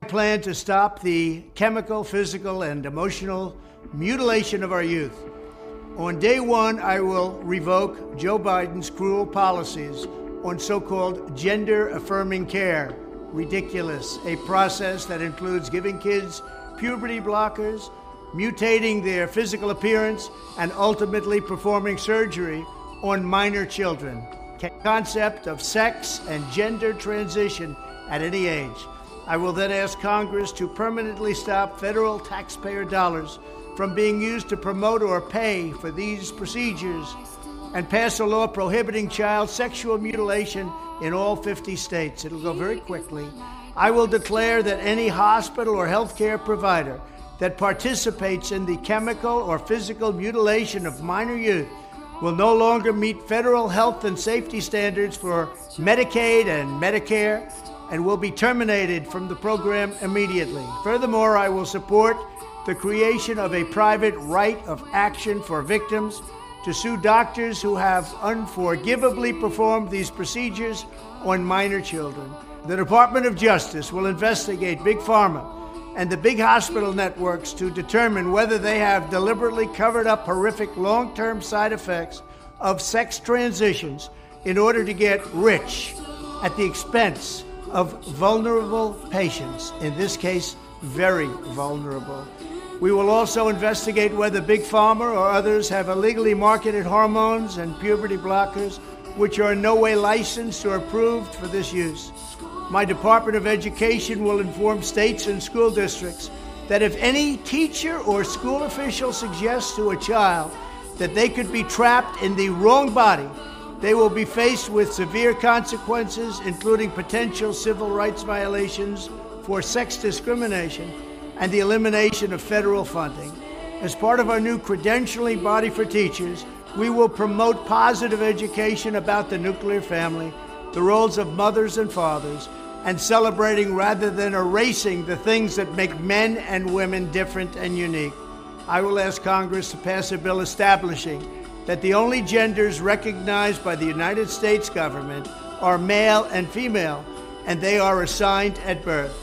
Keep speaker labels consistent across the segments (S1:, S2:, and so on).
S1: plan to stop the chemical, physical, and emotional mutilation of our youth. On day one, I will revoke Joe Biden's cruel policies on so-called gender-affirming care. Ridiculous. A process that includes giving kids puberty blockers, mutating their physical appearance, and ultimately performing surgery on minor children. Concept of sex and gender transition at any age. I will then ask Congress to permanently stop federal taxpayer dollars from being used to promote or pay for these procedures and pass a law prohibiting child sexual mutilation in all 50 states. It'll go very quickly. I will declare that any hospital or healthcare provider that participates in the chemical or physical mutilation of minor youth will no longer meet federal health and safety standards for Medicaid and Medicare and will be terminated from the program immediately. Furthermore, I will support the creation of a private right of action for victims to sue doctors who have unforgivably performed these procedures on minor children. The Department of Justice will investigate Big Pharma and the big hospital networks to determine whether they have deliberately covered up horrific long-term side effects of sex transitions in order to get rich at the expense of vulnerable patients, in this case, very vulnerable. We will also investigate whether Big Pharma or others have illegally marketed hormones and puberty blockers which are in no way licensed or approved for this use. My Department of Education will inform states and school districts that if any teacher or school official suggests to a child that they could be trapped in the wrong body, they will be faced with severe consequences, including potential civil rights violations for sex discrimination and the elimination of federal funding. As part of our new credentialing body for teachers, we will promote positive education about the nuclear family, the roles of mothers and fathers, and celebrating rather than erasing the things that make men and women different and unique. I will ask Congress to pass a bill establishing that the only genders recognized by the United States government are male and female, and they are assigned at birth.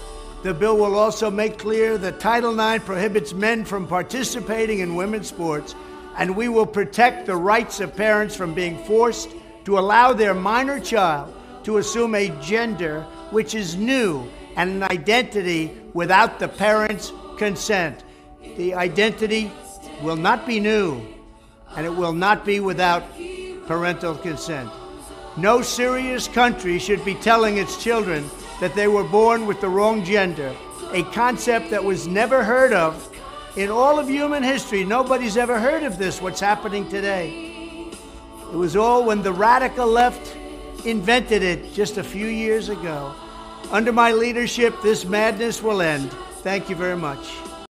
S1: The bill will also make clear that Title IX prohibits men from participating in women's sports, and we will protect the rights of parents from being forced to allow their minor child to assume a gender which is new and an identity without the parents' consent. The identity will not be new, and it will not be without parental consent. No serious country should be telling its children that they were born with the wrong gender, a concept that was never heard of in all of human history. Nobody's ever heard of this, what's happening today. It was all when the radical left invented it just a few years ago. Under my leadership, this madness will end. Thank you very much.